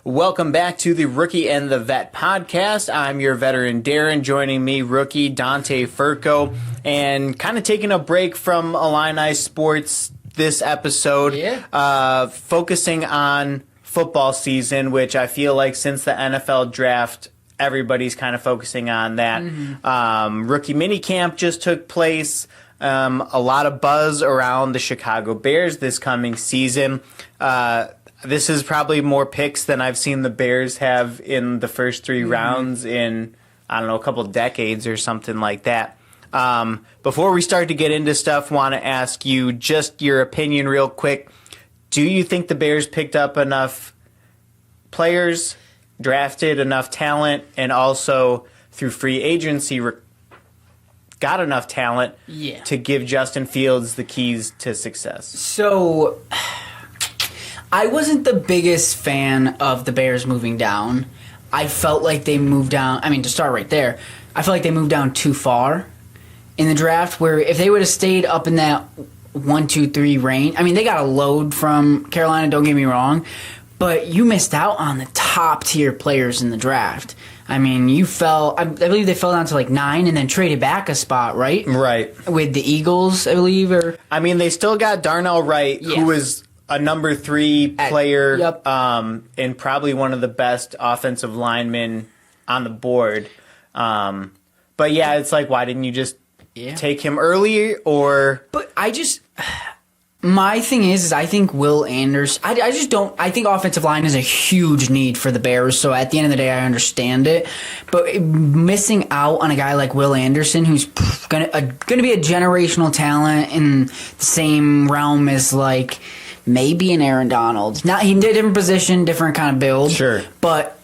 Welcome back to the Rookie and the Vet podcast. I'm your veteran Darren, joining me rookie Dante Furco, and kind of taking a break from Illini sports this episode, focusing on football season, which I feel like since the NFL draft, everybody's kind of focusing on that. Rookie minicamp just took place. A lot of buzz around the Chicago Bears this coming season. This is probably more picks than I've seen the Bears have in the first three rounds in, I don't know, a couple decades or something like that. Before we start to get into stuff, want to ask you just your opinion real quick. Do you think the Bears picked up enough players, drafted enough talent, and also through free agency got enough talent to give Justin Fields the keys to success? So, I wasn't the biggest fan of the Bears moving down. I felt like they moved down. I mean, to start right there, I felt like they moved down too far in the draft, where if they would have stayed up in that 1, 2, 3 range, I mean, they got a load from Carolina, don't get me wrong, but you missed out on the top tier players in the draft. I mean, I believe they fell down to like 9 and then traded back a spot, right? Right. With the Eagles, I believe. I mean, they still got Darnell Wright, who was a number 3 player, and probably one of the best offensive linemen on the board. But yeah, it's like, why didn't you just take him early? But my thing is I think Will Anderson, I think offensive line is a huge need for the Bears, so at the end of the day, I understand it. But missing out on a guy like Will Anderson, who's gonna be a generational talent in the same realm as like maybe an Aaron Donald. Now, he did a different position, different kind of build. Sure. But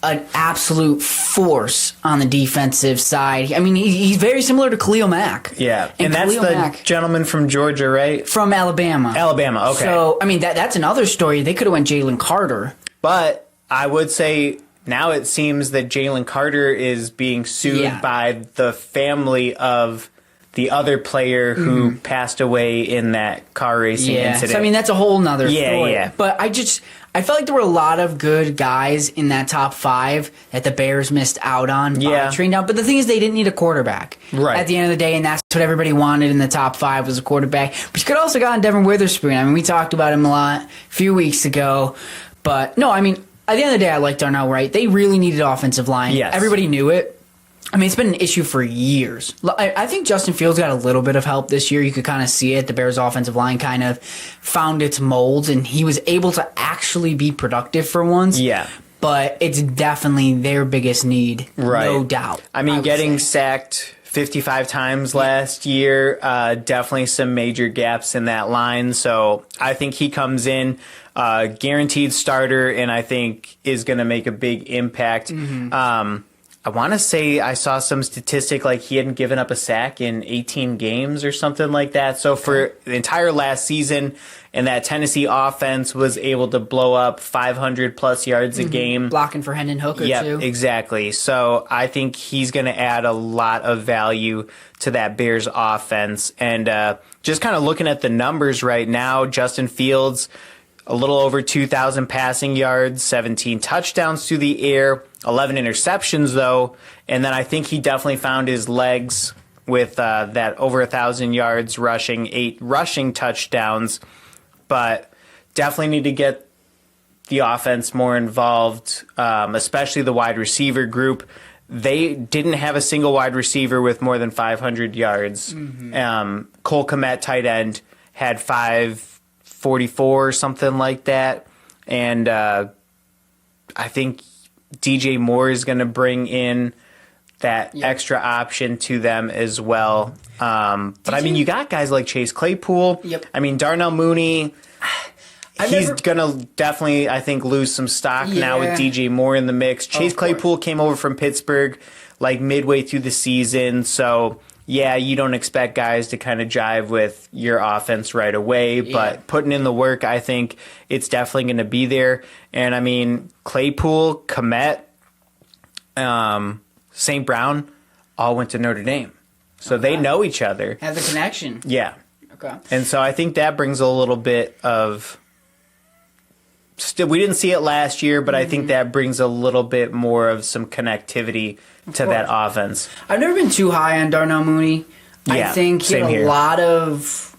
an absolute force on the defensive side. I mean, he's very similar to Khalil Mack. Yeah, and that's the gentleman from Georgia, right? From Alabama. Alabama, okay. So, I mean, that's another story. They could have went Jalen Carter. But I would say now it seems that Jalen Carter is being sued by the family of the other player who passed away in that car racing incident. So, I mean, that's a whole nother story. Yeah. But I felt like there were a lot of good guys in that top 5 that the Bears missed out on by trading down. But the thing is, they didn't need a quarterback at the end of the day, and that's what everybody wanted in the top 5 was a quarterback. But you could also gotten Devin Witherspoon. I mean, we talked about him a lot a few weeks ago. But, no, I mean, at the end of the day, I like Darnell Wright. They really needed offensive line. Yes. Everybody knew it. I mean, it's been an issue for years. I think Justin Fields got a little bit of help this year. You could kind of see it. The Bears' offensive line kind of found its molds, and he was able to actually be productive for once. Yeah. But it's definitely their biggest need, no doubt. I mean, getting sacked 55 times last year, definitely some major gaps in that line. So I think he comes in, guaranteed starter, and I think is going to make a big impact. I want to say I saw some statistic like he hadn't given up a sack in 18 games or something like that. So for the entire last season, and that Tennessee offense was able to blow up 500-plus yards a game. Blocking for Hendon Hooker, too. Yeah, exactly. So I think he's going to add a lot of value to that Bears offense. And just kind of looking at the numbers right now, Justin Fields, a little over 2,000 passing yards, 17 touchdowns through the air, 11 interceptions, though. And then I think he definitely found his legs with that over 1,000 yards rushing, 8 rushing touchdowns. But definitely need to get the offense more involved, especially the wide receiver group. They didn't have a single wide receiver with more than 500 yards. Cole Kmet, tight end, had 544 or something like that. And I think DJ Moore is going to bring in that extra option to them as well. But I mean, you got guys like Chase Claypool. I mean, Darnell Mooney, he's going to definitely, I think, lose some stock now with DJ Moore in the mix. Chase Claypool came over from Pittsburgh like midway through the season. So, yeah, you don't expect guys to kind of jive with your offense right away. But putting in the work, I think it's definitely going to be there. And, I mean, Claypool, Kmet, St. Brown all went to Notre Dame. So they know each other. Have the connection. Yeah. Okay. And so I think that brings a little bit of still, we didn't see it last year, but I think that brings a little bit more of some connectivity to that offense. I've never been too high on Darnell Mooney. Yeah, I think he had a lot of.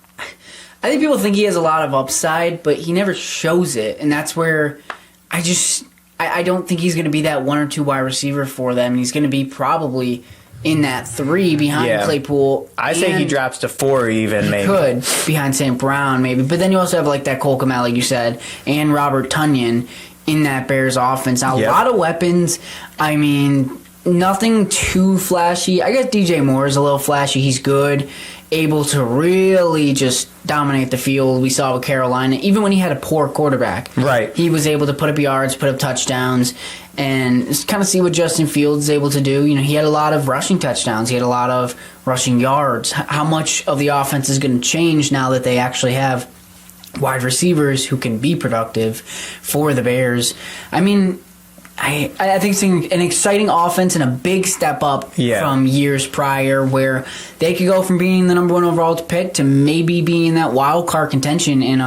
I think people think he has a lot of upside, but he never shows it, and that's where I don't think he's going to be that 1 or 2 wide receiver for them. He's going to be probably in that 3 behind Claypool. I say he drops to 4 even, maybe. Could, behind St. Brown, maybe. But then you also have like that Cole Kmet, like you said, and Robert Tonyan in that Bears offense. Now, a lot of weapons. I mean, nothing too flashy. I guess DJ Moore is a little flashy. He's good, able to really just dominate the field. We saw with Carolina, even when he had a poor quarterback. Right. He was able to put up yards, put up touchdowns, and just kind of see what Justin Fields is able to do. You know, he had a lot of rushing touchdowns. He had a lot of rushing yards. How much of the offense is going to change now that they actually have wide receivers who can be productive for the Bears? I mean, I think it's an exciting offense and a big step up from years prior, where they could go from being the number 1 overall pick to maybe being that wild card contention in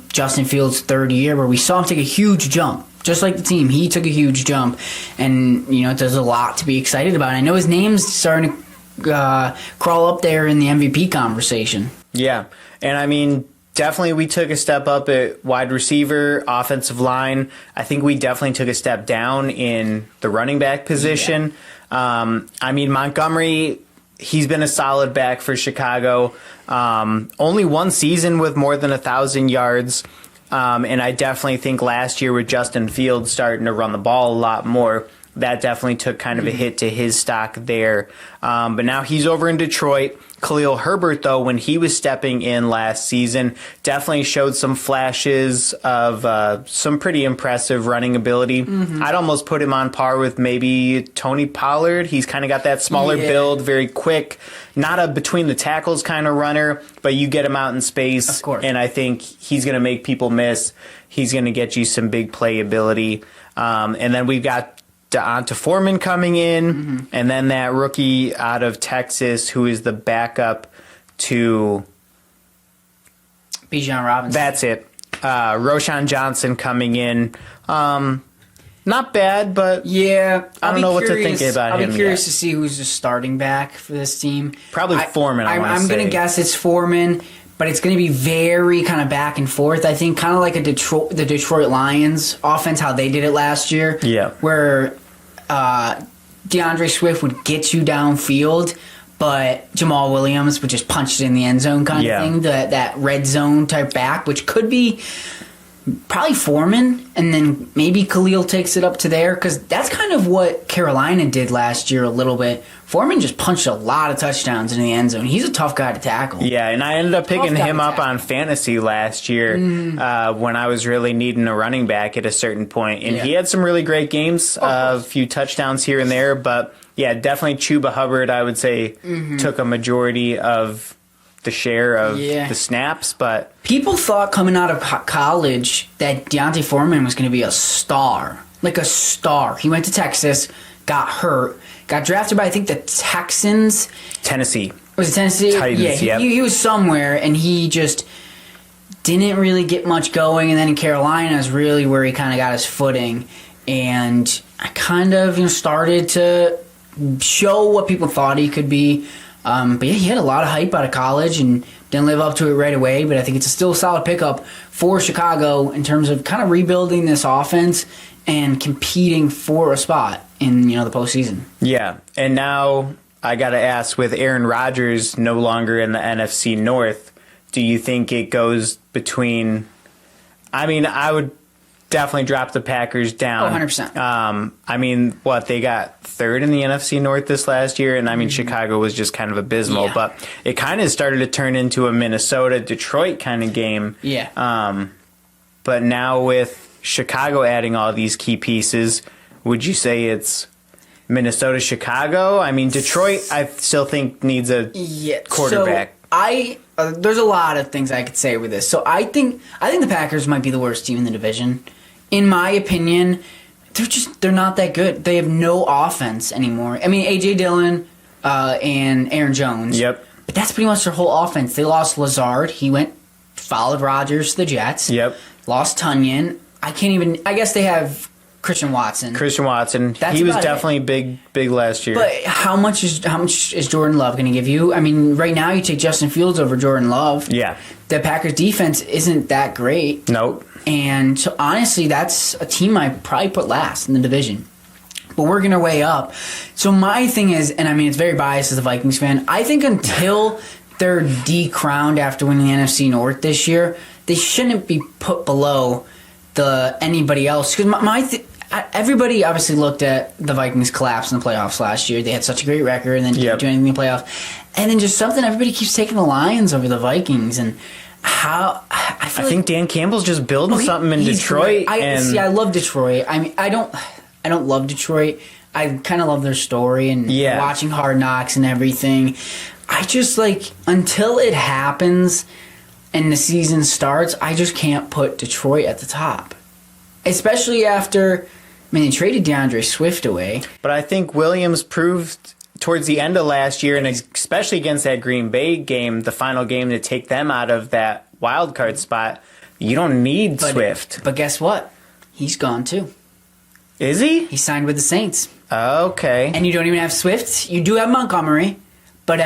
Justin Fields' 3rd year, where we saw him take a huge jump. Just like the team, he took a huge jump, and there's a lot to be excited about. And I know his name's starting to crawl up there in the MVP conversation. Yeah, and I mean, definitely we took a step up at wide receiver, offensive line. I think we definitely took a step down in the running back position. Yeah. I mean, Montgomery, he's been a solid back for Chicago. Only 1 season with more than 1,000 yards. And I definitely think last year with Justin Fields starting to run the ball a lot more, that definitely took kind of a hit to his stock there. But now he's over in Detroit. Khalil Herbert, though, when he was stepping in last season, definitely showed some flashes of some pretty impressive running ability. I'd almost put him on par with maybe Tony Pollard. He's kind of got that smaller build, very quick, not a between the tackles kind of runner, but you get him out in space, of course, and I think he's going to make people miss. He's going to get you some big playability. And then we've got D'Onta Foreman coming in, and then that rookie out of Texas who is the backup to Bijan Robinson. That's it. Roshan Johnson coming in. Not bad, but I don't know what to think about him. I'll be curious to see who's the starting back for this team. Probably Foreman, I'm going to guess it's Foreman, but it's going to be very kind of back and forth. I think kind of like the Detroit Lions offense, how they did it last year. Yeah. Where DeAndre Swift would get you downfield, but Jamal Williams would just punch it in the end zone kind of thing. That red zone type back, which could be probably Foreman, and then maybe Khalil takes it up to there, because that's kind of what Carolina did last year a little bit. Foreman just punched a lot of touchdowns in the end zone. He's a tough guy to tackle. Yeah, and I ended up picking him up on fantasy last year when I was really needing a running back at a certain point. And he had some really great games, a few touchdowns here and there. But, yeah, definitely Chuba Hubbard, I would say, took a majority of the share of the snaps. But people thought coming out of college that D'Onta Foreman was going to be a star. Like a star. He went to Texas, got hurt. Got drafted by, I think, the Texans. Tennessee. Was it Tennessee? Titans, he was somewhere, and he just didn't really get much going. And then in Carolina is really where he kind of got his footing. And I kind of started to show what people thought he could be. But yeah, he had a lot of hype out of college and didn't live up to it right away. But I think it's still a solid pickup for Chicago in terms of kind of rebuilding this offense and competing for a spot in the postseason. Yeah, and now I got to ask, with Aaron Rodgers no longer in the NFC North, do you think it goes between? I mean, I would definitely drop the Packers down. 100%. I mean, they got 3rd in the NFC North this last year, and I mean, Chicago was just kind of abysmal, but it kind of started to turn into a Minnesota-Detroit kind of game. Yeah. But now with Chicago adding all these key pieces, would you say it's Minnesota-Chicago? I mean, Detroit, I still think needs a quarterback. So there's a lot of things I could say with this. So I think the Packers might be the worst team in the division. In my opinion, they're not that good. They have no offense anymore. I mean, A.J. Dillon and Aaron Jones. Yep. But that's pretty much their whole offense. They lost Lazard. He followed Rodgers to the Jets. Yep. Lost Tonyan. I can't even. I guess they have Christian Watson. He was definitely big last year. But how much is Jordan Love going to give you? I mean, right now you take Justin Fields over Jordan Love. Yeah. The Packers defense isn't that great. Nope. And so honestly, that's a team I probably put last in the division. But we're going to way up. So my thing is, and I mean, it's very biased as a Vikings fan, I think until they're decrowned after winning the NFC North this year, they shouldn't be put below anybody else. Because everybody obviously looked at the Vikings collapse in the playoffs last year. They had such a great record and then didn't do anything in the playoffs. And then just something, everybody keeps taking the Lions over the Vikings. And how I think Dan Campbell's just building something in Detroit. I love Detroit. I mean, I don't love Detroit. I kind of love their story and watching Hard Knocks and everything. I just until it happens and the season starts, I just can't put Detroit at the top. Especially after, they traded DeAndre Swift away. But I think Williams proved towards the end of last year, and especially against that Green Bay game, the final game to take them out of that wild card spot, you don't need Swift. But guess what? He's gone too. Is he? He signed with the Saints. Okay. And you don't even have Swift. You do have Montgomery. But,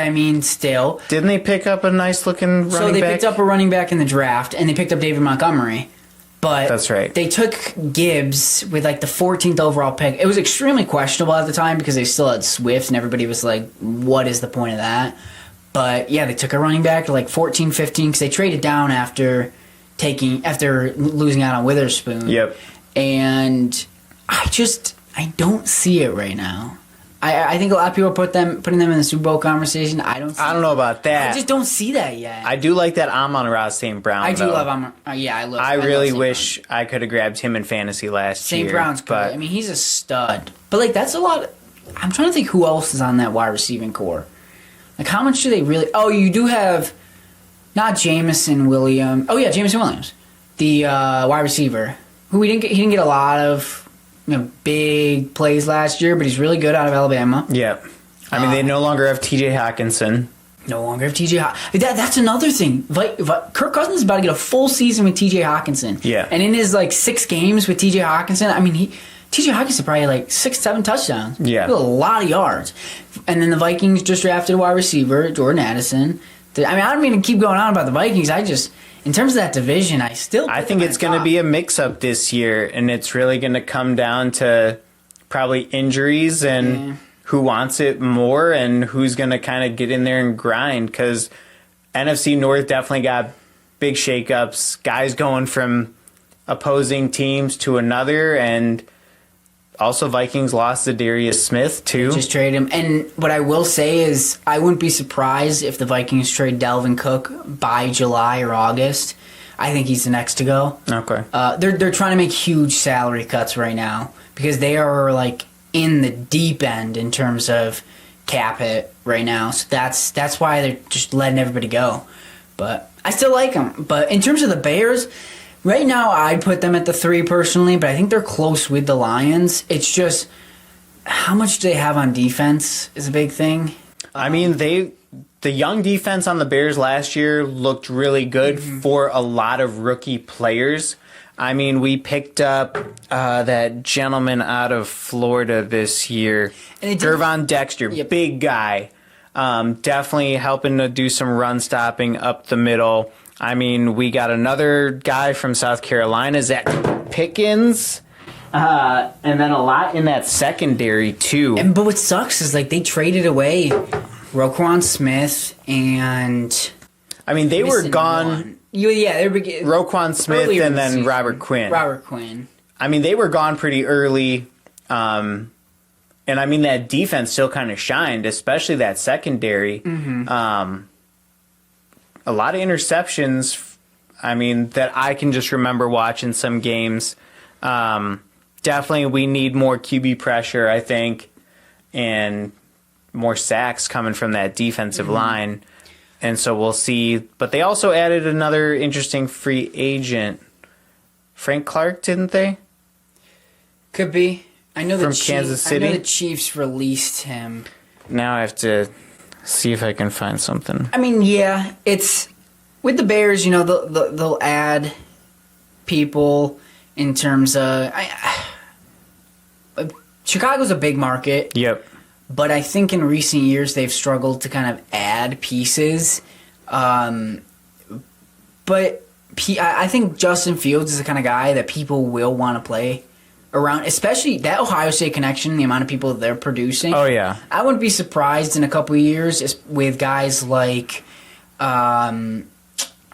still. Didn't they pick up a nice-looking running back? So they picked up a running back in the draft, and they picked up David Montgomery. But that's right. They took Gibbs with the 14th overall pick. It was extremely questionable at the time because they still had Swift, and everybody was like, what is the point of that? But, they took a running back to 14, 15 because they traded down after losing out on Witherspoon. Yep. And I don't see it right now. I think a lot of people are putting them in the Super Bowl conversation. I don't know about that. I just don't see that yet. I do like that Amon-Ra St. Brown. I do love Amon. I really wish I could have grabbed him in fantasy last year. St. Brown's good. He's a stud. But that's a lot. I'm trying to think who else is on that wide receiving core. How much do they really? Oh, you do have not Jameson Williams. Oh yeah, Jameson Williams, the wide receiver who he didn't get a lot of big plays last year, but he's really good out of Alabama. Yeah. They no longer have T.J. Hawkinson. No longer have T.J. Hawkinson. That's another thing. Kirk Cousins is about to get a full season with T.J. Hawkinson. Yeah. And in his 6 games with T.J. Hawkinson, T.J. Hawkinson probably 6, 7 touchdowns. Yeah. A lot of yards. And then the Vikings just drafted a wide receiver, Jordan Addison. I don't mean to keep going on about the Vikings. In terms of that division, I think it's going to be a mix-up this year, and it's really going to come down to probably injuries and who wants it more and who's going to kind of get in there and grind, because NFC North definitely got big shakeups, guys going from opposing teams to another, and also Vikings lost to Darius Smith, too. Just trade him. And what I will say is I wouldn't be surprised if the Vikings trade Dalvin Cook by July or August. I think he's the next to go. Okay. They're trying to make huge salary cuts right now because they are in the deep end in terms of cap hit right now. So that's why they're just letting everybody go. But I still like them. But in terms of the Bears, right now, I'd put them at the 3 personally, but I think they're close with the Lions. It's just how much do they have on defense is a big thing. The young defense on the Bears last year looked really good for a lot of rookie players. We picked up that gentleman out of Florida this year, Gervon Dexter, big guy. Definitely helping to do some run stopping up the middle. We got another guy from South Carolina, Zach Pickens, and then a lot in that secondary, too. But what sucks is, they traded away Roquan Smith and... they were gone... they were... Roquan Smith and then Robert Quinn. They were gone pretty early, and that defense still kind of shined, especially that secondary. A lot of interceptions, that I can just remember watching some games. Definitely we need more QB pressure, I think, and more sacks coming from that defensive line. And so we'll see. But they also added another interesting free agent. Frank Clark, didn't they? Could be. I know from Kansas City. I know the Chiefs released him. Now I have to see if I can find something. It's with the Bears. They'll add people, in terms of Chicago's a big market. Yep. But I think in recent years they've struggled to kind of add pieces. But I think Justin Fields is the kind of guy that people will want to play around, especially that Ohio State connection, the amount of people they're producing. Oh, yeah. I wouldn't be surprised in a couple of years with guys like, I'm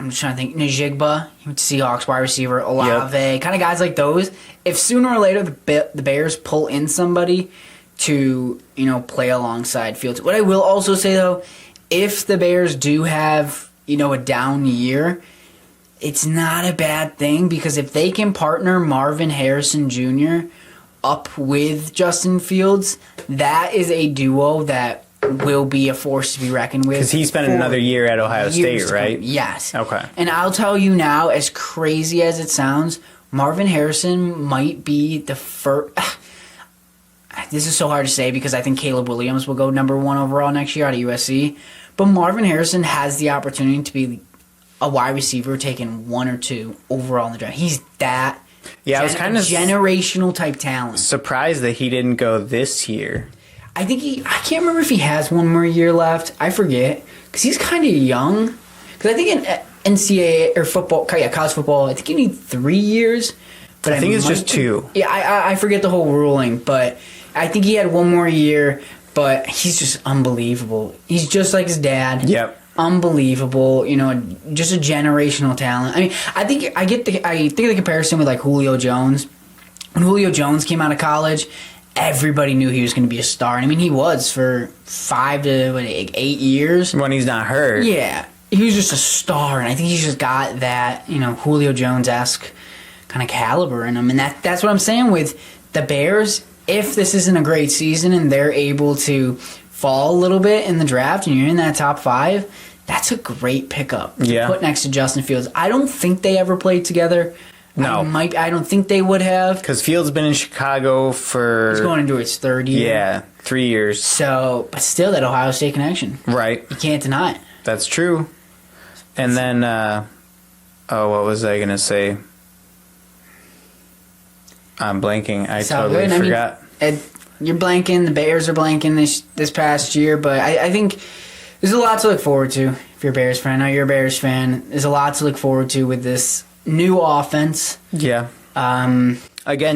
just trying to think, Najigba, Seahawks wide receiver, Olave, kind of guys like those. If sooner or later the Bears pull in somebody to, play alongside Fields. What I will also say, though, if the Bears do have, a down year, it's not a bad thing, because if they can partner Marvin Harrison Jr. up with Justin Fields, that is a duo that will be a force to be reckoned with. Because he spent another year at Ohio State, right? Yes. Okay. And I'll tell you now, as crazy as it sounds, Marvin Harrison might be the first... This is so hard to say because I think Caleb Williams will go number 1 overall next year out of USC. But Marvin Harrison has the opportunity to be a wide receiver taken 1 or 2 overall in the draft. He's that I was kind of generational type talent. Surprised that he didn't go this year. I think I can't remember if he has one more year left. I forget. Because he's kind of young. Because I think in NCAA or football, college football, I think you need 3 years. But I think it's just 2. Yeah, I forget the whole ruling, but I think he had one more year, but he's just unbelievable. He's just like his dad. Yep. Unbelievable, just a generational talent. I mean, I think the comparison with like Julio Jones. When Julio Jones came out of college, everybody knew he was going to be a star. And I mean, he was for 5 to 8 years. When he's not hurt. Yeah. He was just a star, and I think he's just got that, Julio Jones-esque kind of caliber in him. And that's what I'm saying with the Bears. If this isn't a great season and they're able to fall a little bit in the draft and you're in that top 5, that's a great pickup to put next to Justin Fields. I don't think they ever played together. No. I don't think they would have. Because Fields been in Chicago for... He's going into his 3rd year. Yeah, 3 years. So, but still that Ohio State connection. Right. You can't deny it. That's true. And then, what was I going to say? I'm blanking. I totally forgot. You're blanking. The Bears are blanking this past year, but I think there's a lot to look forward to if you're a Bears fan. I know you're a Bears fan. There's a lot to look forward to with this new offense. Yeah. Again,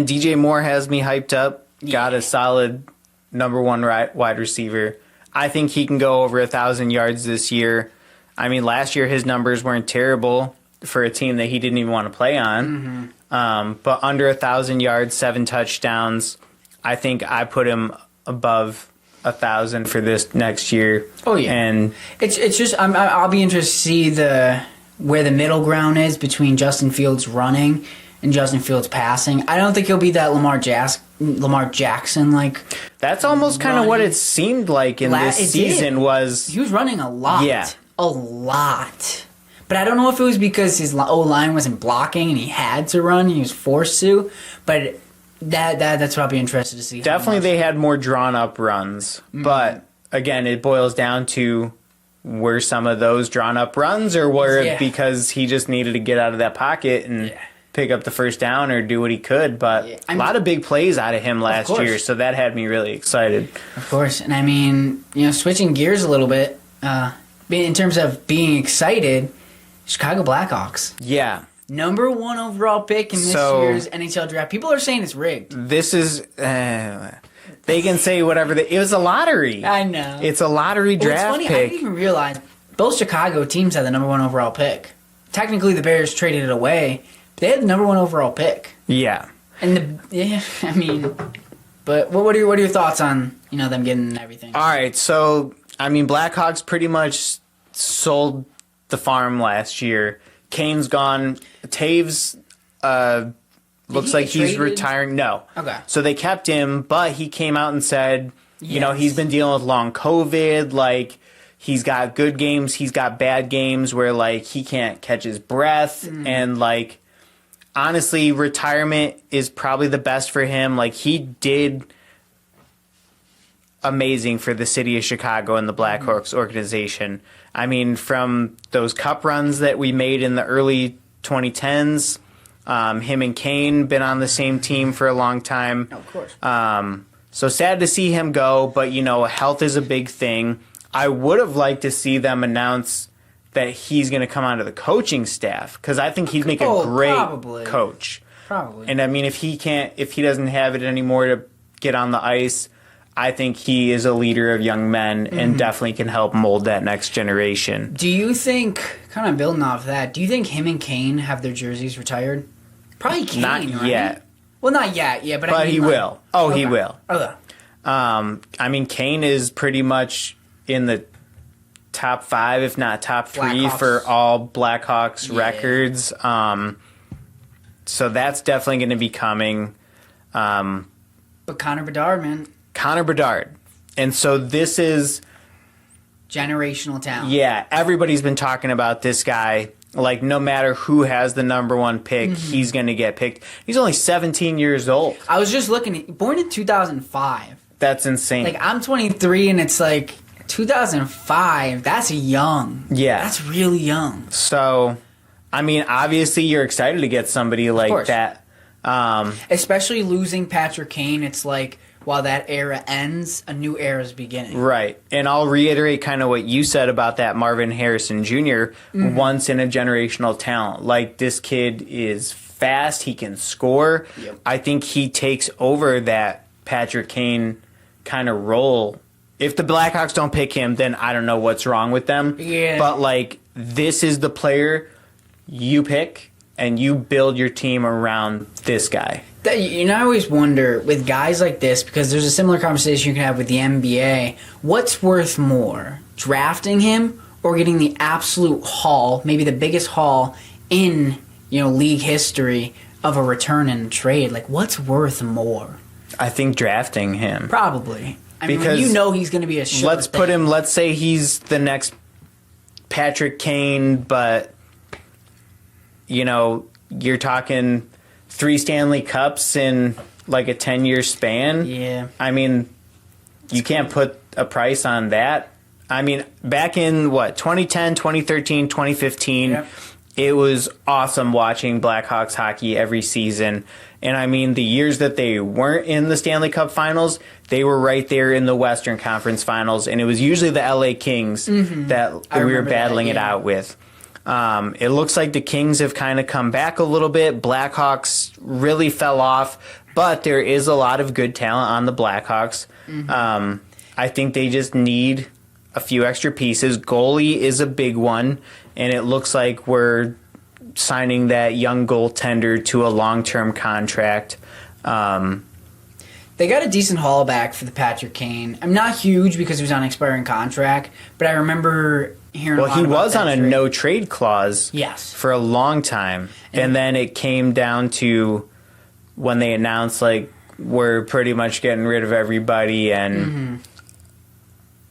DJ Moore has me hyped up. Got a solid number 1 wide receiver. I think he can go over 1,000 yards this year. I mean, last year his numbers weren't terrible for a team that he didn't even want to play on. Mm-hmm. But under 1,000 yards, 7 touchdowns. I think I put him above 1,000 for this next year. Oh yeah, and it's just I'll be interested to see where the middle ground is between Justin Fields running and Justin Fields passing. I don't think he'll be that Lamar Jackson like. That's almost kind of what it seemed like in this season. Was he was running a lot? Yeah, a lot. But I don't know if it was because his O-line wasn't blocking and he had to run. He was forced to. But that's what I'll be interested to see. Definitely they had more drawn-up runs. Mm-hmm. But, again, it boils down to were some of those drawn-up runs or were it because he just needed to get out of that pocket and pick up the first down or do what he could. But a lot of big plays out of him last year, so that had me really excited. Of course. And, I mean, switching gears a little bit, in terms of being excited, Chicago Blackhawks. Yeah. Number 1 overall pick in this year's NHL draft. People are saying it's rigged. This is... they can say whatever. It was a lottery. I know. It's a lottery draft pick. I didn't even realize both Chicago teams had the number 1 overall pick. Technically, the Bears traded it away. They had the number 1 overall pick. Yeah. And but what are your thoughts on them getting everything? All right, so Blackhawks pretty much sold the farm last year. Kane's gone. Taves looks like he's retiring. No. Okay. So they kept him, but he came out and said, he's been dealing with long COVID. Like, he's got good games. He's got bad games where, like, he can't catch his breath. Mm. And, like, honestly, retirement is probably the best for him. Like, he did amazing for the city of Chicago and the Blackhawks organization. I mean, from those cup runs that we made in the early 2010s, Him and Kane been on the same team for a long time. Oh, of course. So sad to see him go, but, health is a big thing. I would have liked to see them announce that he's going to come onto the coaching staff because I think he'd make a great coach. Probably. And, if he doesn't have it anymore to get on the ice, I think he is a leader of young men and definitely can help mold that next generation. Do you think, kind of building off that, do you think him and Kane have their jerseys retired? Probably Kane, Not right? yet. Well, not yet, yeah, but he will. Oh, okay. He will. Okay. Kane is pretty much in the top 5, if not top 3, Blackhawks. for all Blackhawks records. So that's definitely going to be coming. But Connor Bedard, man. Connor Bedard. And so this is... generational talent. Yeah, everybody's been talking about this guy. Like, no matter who has the number 1 pick, he's going to get picked. He's only 17 years old. I was just looking. Born in 2005. That's insane. Like, I'm 23, and it's like 2005. That's young. Yeah. That's really young. So, obviously you're excited to get somebody like that. Especially losing Patrick Kane, it's like, while that era ends, a new era is beginning. Right. And I'll reiterate kind of what you said about that Marvin Harrison Jr., once in a generational talent. Like, this kid is fast. He can score. Yep. I think he takes over that Patrick Kane kind of role. If the Blackhawks don't pick him, then I don't know what's wrong with them. Yeah. But, this is the player you pick, and you build your team around this guy. I always wonder, with guys like this, because there's a similar conversation you can have with the NBA, what's worth more, drafting him or getting the absolute haul, maybe the biggest haul in league history of a return and trade? Like, what's worth more? I think drafting him. Probably. Because he's going to be a sure let's thing. put him, let's say he's the next Patrick Kane, but, you're talking 3 Stanley Cups in like a 10-year span. Yeah. You can't put a price on that. Back in 2010, 2013, 2015, it was awesome watching Blackhawks hockey every season. And the years that they weren't in the Stanley Cup Finals, they were right there in the Western Conference Finals, and it was usually the LA Kings that we were battling it out with. It looks like the Kings have kind of come back a little bit. Blackhawks really fell off, but there is a lot of good talent on the Blackhawks. I think they just need a few extra pieces. Goalie is a big one, and it looks like we're signing that young goaltender to a long-term contract. They got a decent haul back for the Patrick Kane. I'm not huge because he was on an expiring contract, but I remember hearing. Well, he was on a no trade clause. Yes. For a long time, and then it came down to when they announced we're pretty much getting rid of everybody, and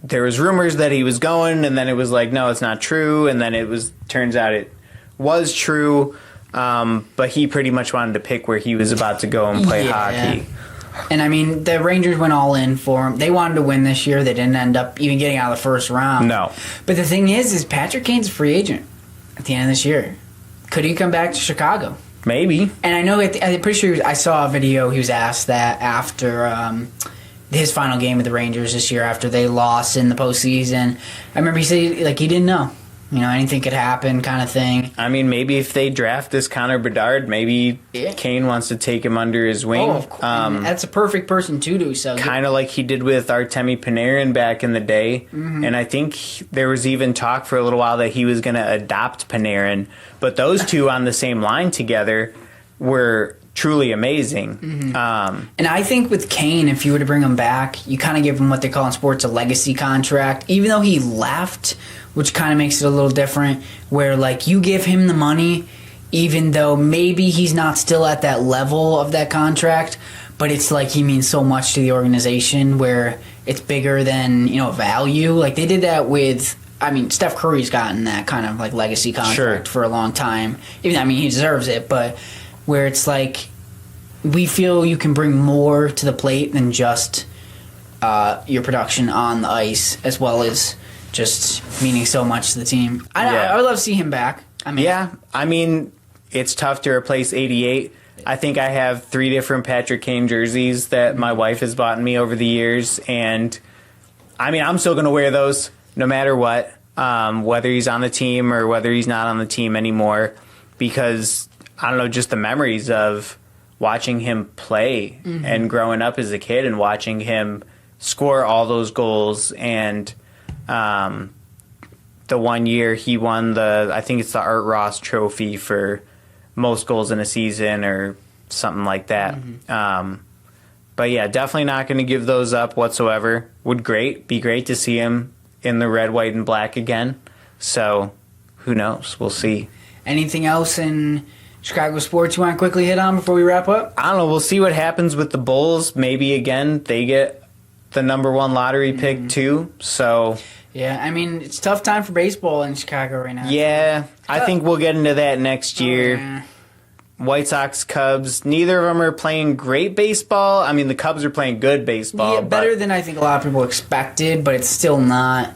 there was rumors that he was going, and then it was no, it's not true, and then turns out it was true, but he pretty much wanted to pick where he was about to go and play hockey. And the Rangers went all in for him. They wanted to win this year. They didn't end up even getting out of the first round. No. But the thing is Patrick Kane's a free agent at the end of this year. Could he come back to Chicago? Maybe. And I know, I'm pretty sure I saw a video, he was asked that after his final game with the Rangers this year, after they lost in the postseason. I remember he said, he didn't know. Anything could happen kind of thing. Maybe if they draft this Connor Bedard, maybe Kane wants to take him under his wing. Oh, of course. That's a perfect person to do so. Kind of like he did with Artemi Panarin back in the day. And I think there was even talk for a little while that he was going to adopt Panarin. But those two on the same line together were truly amazing. And I think with Kane, if you were to bring him back, you kind of give him what they call in sports a legacy contract. Even though he left, which kind of makes it a little different, where you give him the money, even though maybe he's not still at that level of that contract, but it's he means so much to the organization where it's bigger than value. They did that with. Steph Curry's gotten that kind of legacy contract for a long time. Even he deserves it, but where it's we feel you can bring more to the plate than just your production on the ice, as well as just meaning so much to the team. I would love to see him back. it's tough to replace 88. I think I have 3 different Patrick Kane jerseys that my wife has bought me over the years, and I mean, I'm still going to wear those no matter what, whether he's on the team or whether he's not on the team anymore, because, I don't know, just the memories of watching him play and growing up as a kid and watching him score all those goals. And the one year he won I think it's the Art Ross trophy for most goals in a season or something like that. But yeah, definitely not going to give those up whatsoever. Would be great to see him in the red, white, and black again. So who knows? We'll see. Anything else in Chicago sports you want to quickly hit on before we wrap up? I don't know. We'll see what happens with the Bulls. Maybe again they get the number 1 lottery pick too. So yeah, I mean, it's a tough time for baseball in Chicago right now. yeah, I think we'll get into that next year. Yeah. White Sox, Cubs, neither of them are playing great baseball. I mean, the Cubs are playing good baseball. Yeah, better than I think a lot of people expected, but it's still not,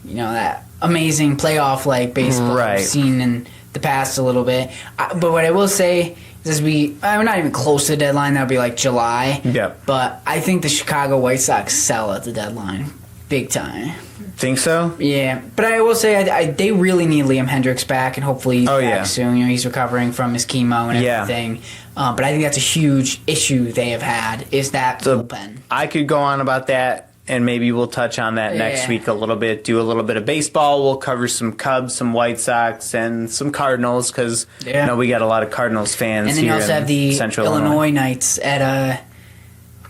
that amazing playoff-like baseball we've seen in the past a little bit. But what I will say is we're not even close to the deadline. That'll be like July. Yep. But I think the Chicago White Sox sell at the deadline. Big time. Think so? Yeah, but I will say they really need Liam Hendricks back, and hopefully he's back soon. He's recovering from his chemo and everything. But I think that's a huge issue they have had, is that bullpen. I could go on about that, and maybe we'll touch on that next week a little bit, do a little bit of baseball. We'll cover some Cubs, some White Sox, and some Cardinals, because we got a lot of Cardinals fans and then here you also have the Central Illinois Knights at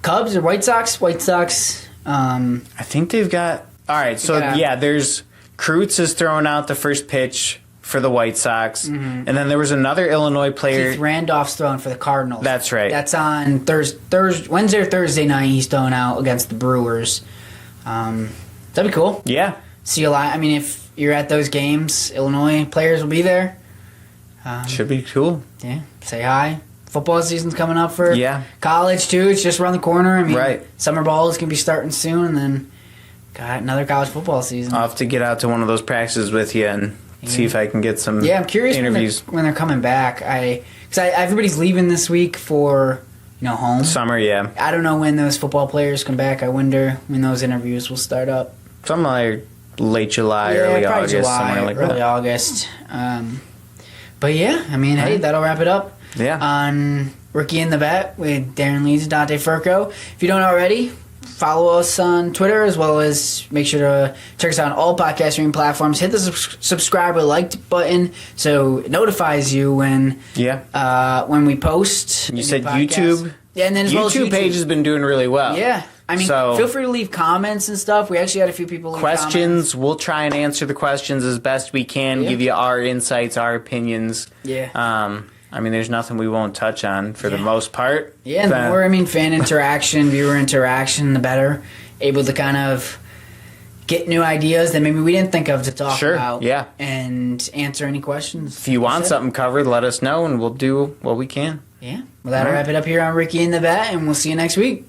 Cubs or White Sox? White Sox. I think they've got... All right, so there's Kreutz is throwing out the first pitch for the White Sox, and then there was another Illinois player. Keith Randolph's throwing for the Cardinals. That's right. That's on Wednesday or Thursday night. He's throwing out against the Brewers. That'd be cool. Yeah. See a lot. I mean, if you're at those games, Illinois players will be there. Should be cool. Yeah. Say hi. Football season's coming up for college too. It's just around the corner. I mean, summer ball is gonna be starting soon, and then got another college football season. I'll have to get out to one of those practices with you and see if I can get some I'm curious interviews when they're coming back. Because everybody's leaving this week for home. Summer, yeah. I don't know when those football players come back. I wonder when those interviews will start up. Something like late July, early August, somewhere like that. Early August. But yeah, I mean, hey, that'll wrap it up. Yeah. On Rookie in the Bet with Darren Leeds and Dante Furco. If you don't already, follow us on Twitter, as well as make sure to check us out on all podcast streaming platforms. Hit the subscribe or like button so it notifies you when we post. You said YouTube? Yeah, and then as well as YouTube page has been doing really well. Yeah. I mean, feel free to leave comments and stuff. We actually had a few people leave questions. We'll try and answer the questions as best we can, give you our insights, our opinions. Yeah. I mean, there's nothing we won't touch on for the most part. Yeah, and the more, fan interaction, viewer interaction, the better. Able to kind of get new ideas that maybe we didn't think of to talk about. Yeah. And answer any questions. If you want something covered, let us know, and we'll do what we can. Yeah. Well, that'll wrap it up here on Ricky in the Bet, and we'll see you next week.